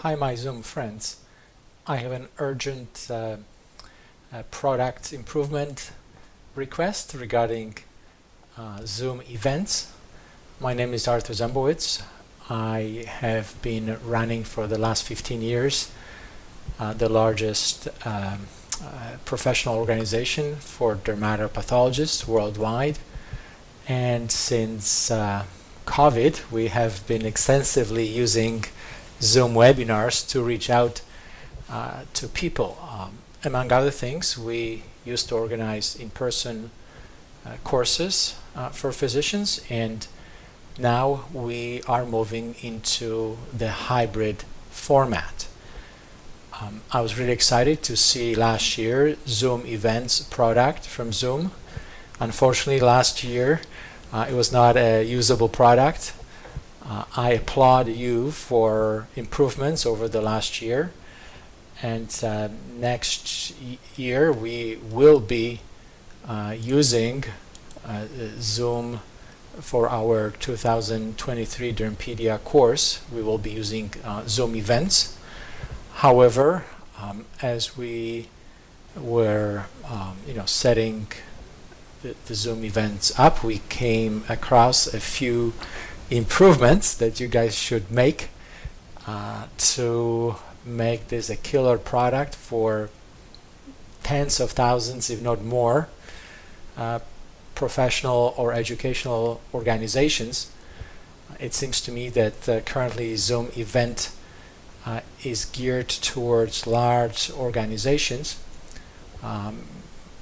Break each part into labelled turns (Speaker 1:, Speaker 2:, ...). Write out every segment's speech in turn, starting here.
Speaker 1: Hi, my Zoom friends. I have an urgent product improvement request regarding Zoom events. My name is Arthur Zambowitz. I have been running for the last 15 years the largest professional organization for dermatopathologists worldwide. And since COVID, we have been extensively using Zoom webinars to reach out to people. Among other things, we used to organize in-person courses for physicians, and now we are moving into the hybrid format. I was really excited to see last year Zoom events product from Zoom. Unfortunately, last year it was not a usable product. I applaud you for improvements over the last year, and next year we will be using Zoom for our 2023 Dermpedia course. We will be using Zoom events. However, as we were setting the Zoom events up, we came across a few improvements that you guys should make to make this a killer product for tens of thousands, if not more, professional or educational organizations. It seems to me that currently Zoom event is geared towards large organizations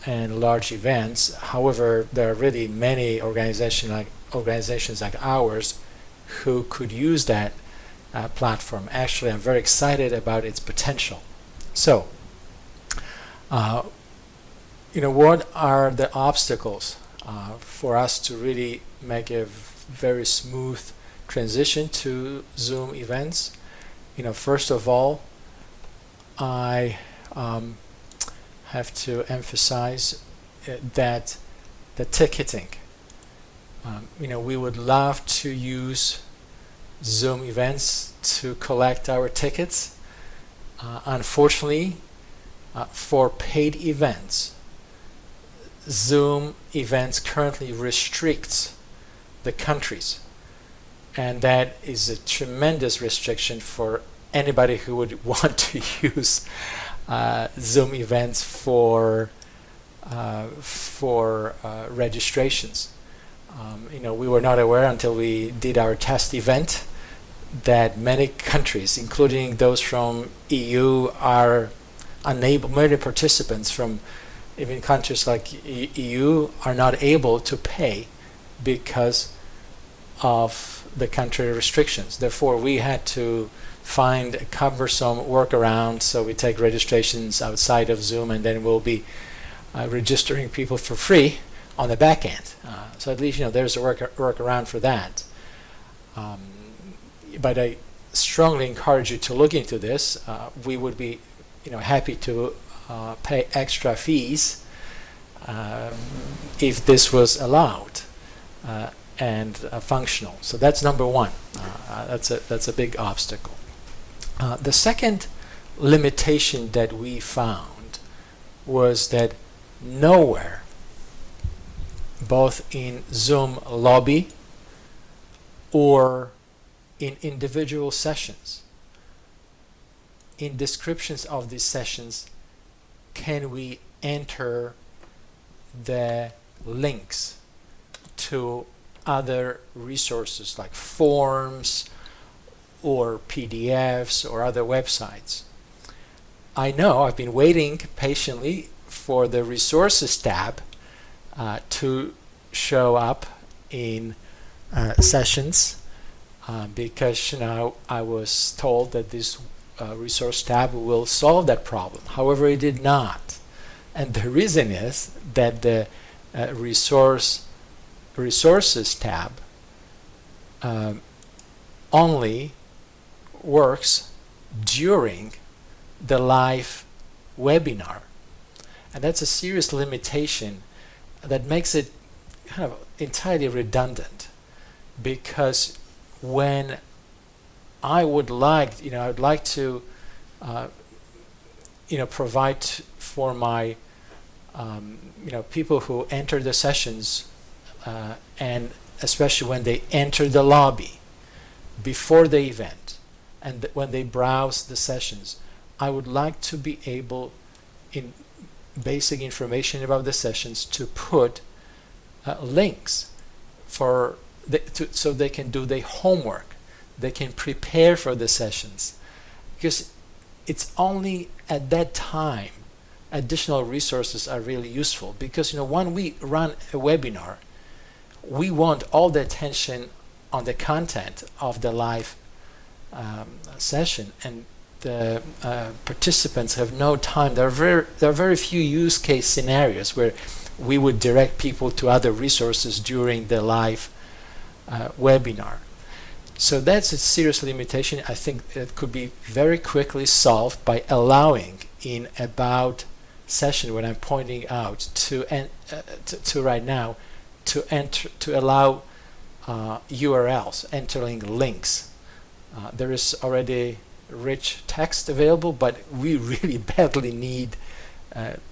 Speaker 1: and large events. However, there are really many organizations like ours who could use that platform. Actually, I'm very excited about its potential. So, what are the obstacles for us to really make a very smooth transition to Zoom events? First of all, I have to emphasize that the ticketing. We would love to use Zoom events to collect our tickets. Unfortunately, for paid events, Zoom events currently restricts the countries, and that is a tremendous restriction for anybody who would want to use Zoom events for registrations. We were not aware until we did our test event that many countries, including those from EU, are unable. Many participants from even countries like EU are not able to pay because of the country restrictions. Therefore, we had to find a cumbersome workaround, so we take registrations outside of Zoom, and then we'll be registering people for free on the back end. So at least there's a workaround for that. But I strongly encourage you to look into this. We would be happy to pay extra fees if this was allowed and functional. So that's number one. That's a big obstacle. The second limitation that we found was that nowhere, both in Zoom lobby or in individual sessions, in descriptions of these sessions, can we enter the links to other resources like forms or PDFs or other websites. I know I've been waiting patiently for the resources tab to show up in sessions because I was told that this resource tab will solve that problem. However, it did not, and the reason is that the resources tab only works during the live webinar, and that's a serious limitation that makes it kind of entirely redundant, because when I would like, I would like to, provide for my, people who enter the sessions, and especially when they enter the lobby before the event and when they browse the sessions, I would like to be able, in basic information about the sessions, to put links for so they can do their homework, they can prepare for the sessions, because it's only at that time additional resources are really useful. Because when we run a webinar, we want all the attention on the content of the live session, and the participants have no time. There are very few use case scenarios where we would direct people to other resources during the live webinar. So that's a serious limitation. I think it could be very quickly solved by allowing in about session, when I'm pointing out to right now, to allow URLs, entering links. There is already rich text available, but we really badly need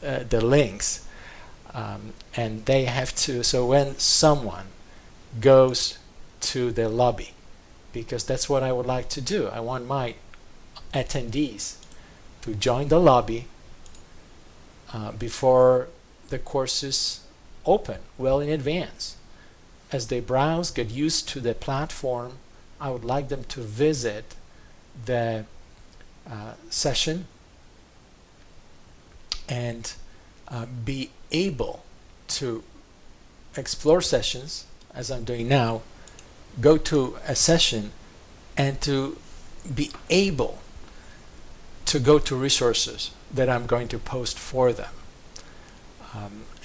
Speaker 1: the links, and they have to. So when someone goes to the lobby, because that's what I would like to do, I want my attendees to join the lobby before the courses open, well in advance. As they browse, get used to the platform, I would like them to visit the session and be able to explore sessions, as I'm doing now, go to a session, and to be able to go to resources that I'm going to post for them.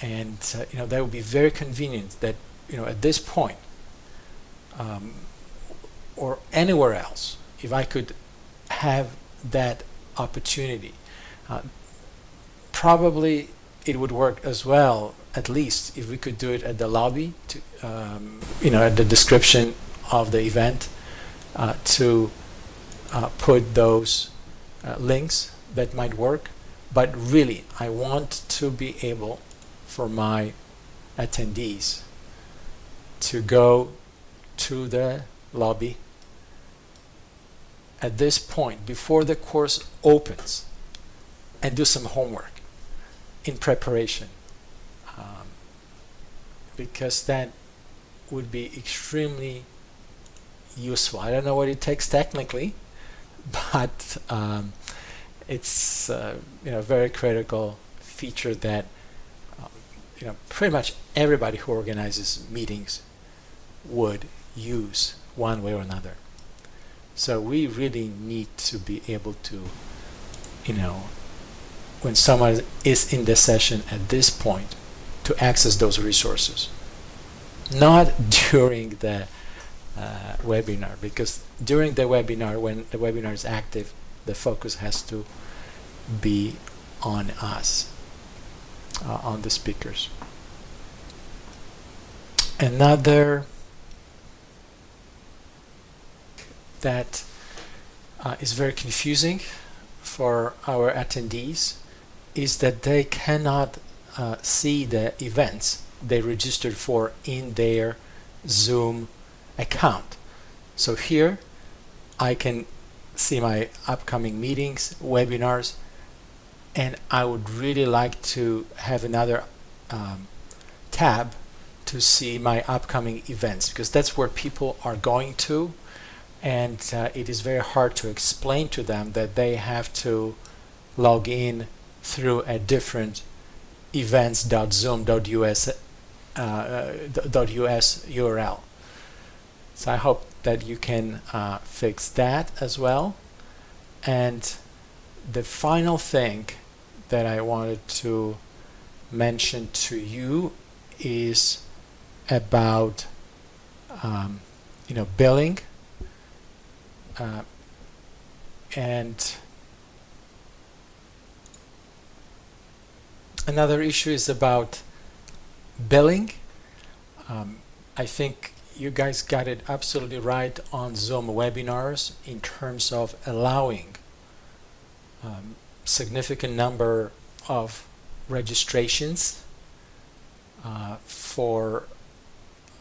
Speaker 1: And that would be very convenient that, at this point, or anywhere else, if I could have that opportunity. Probably it would work as well, at least if we could do it at the lobby, to, at the description of the event, to put those links. That might work. But really, I want to be able for my attendees to go to the lobby at this point before the course opens and do some homework in preparation, because that would be extremely useful. I don't know what it takes technically, but it's a very critical feature that pretty much everybody who organizes meetings would use one way or another. So we really need to be able to, when someone is in the session at this point, to access those resources. Not during the webinar, because during the webinar, when the webinar is active, the focus has to be on us, on the speakers. Another that is very confusing for our attendees is that they cannot see the events they registered for in their Zoom account. So here I can see my upcoming meetings, webinars, and I would really like to have another tab to see my upcoming events, because that's where people are going to, and it is very hard to explain to them that they have to log in through a different events.zoom.us URL. So I hope that you can fix that as well. And the final thing that I wanted to mention to you is about billing, and another issue is about billing. I think you guys got it absolutely right on Zoom webinars in terms of allowing significant number of registrations for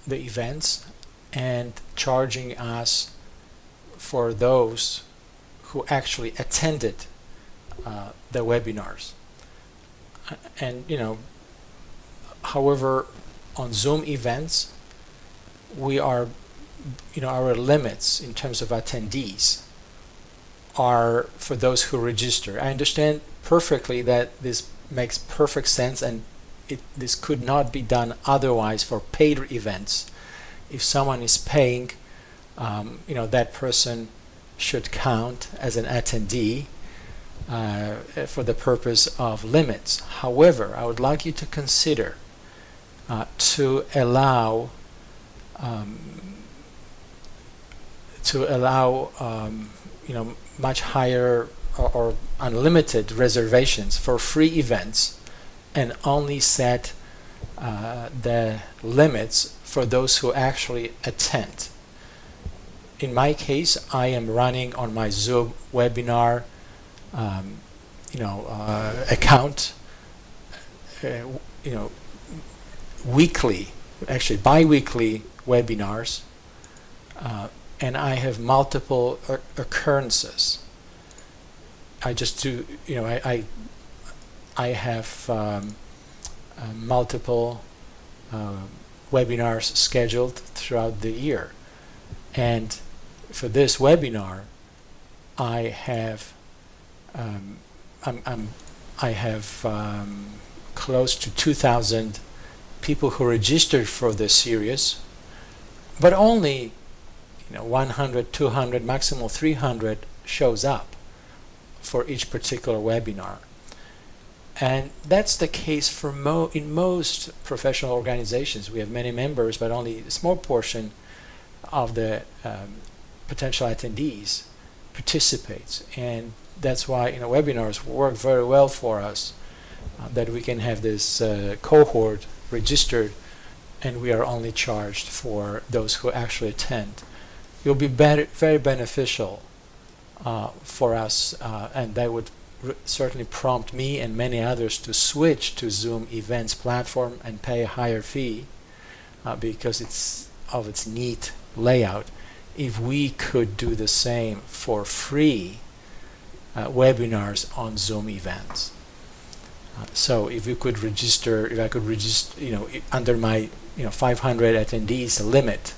Speaker 1: the events and charging us for those who actually attended the webinars. And however, on Zoom events, we are, our limits in terms of attendees are for those who register. I understand perfectly that this makes perfect sense, and this could not be done otherwise for paid events. If someone is paying, that person should count as an attendee for the purpose of limits. However, I would like you to consider to allow much higher or unlimited reservations for free events, and only set the limits for those who actually attend. In my case, I am running on my Zoom webinar account weekly, actually bi-weekly webinars, and I have multiple occurrences. I just do, I have multiple webinars scheduled throughout the year, and for this webinar, I have close to 2,000 people who registered for this series, but only 100, 200, maximum 300 shows up for each particular webinar. And that's the case for in most professional organizations. We have many members, but only a small portion of the potential attendees participates. And that's why webinars work very well for us, that we can have this cohort registered, and we are only charged for those who actually attend. It will be very beneficial for us, and that would certainly prompt me and many others to switch to Zoom events platform and pay a higher fee because of its neat layout. If we could do the same for free webinars on Zoom events. So if I could register, under my 500 attendees limit,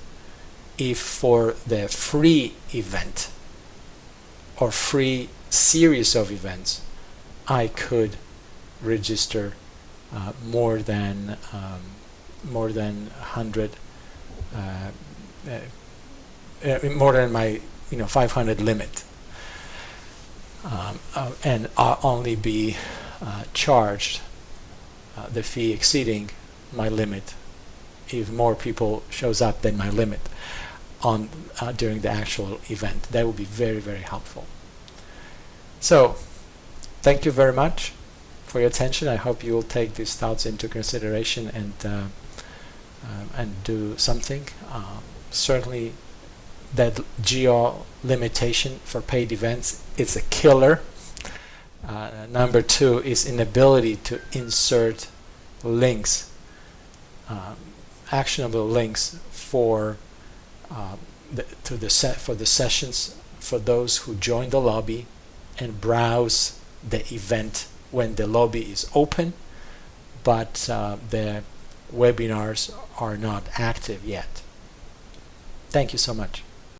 Speaker 1: if for the free event or free series of events, I could register more than 100, more than my 500 limit, and I'll only be charged the fee exceeding my limit if more people shows up than my limit on during the actual event. That would be very, very helpful. So thank you very much for your attention. I hope you will take these thoughts into consideration and do something. Certainly that geo limitation for paid events, it's a killer. Number two is inability to insert links, actionable links for the sessions for those who join the lobby and browse the event when the lobby is open, but the webinars are not active yet. Thank you so much.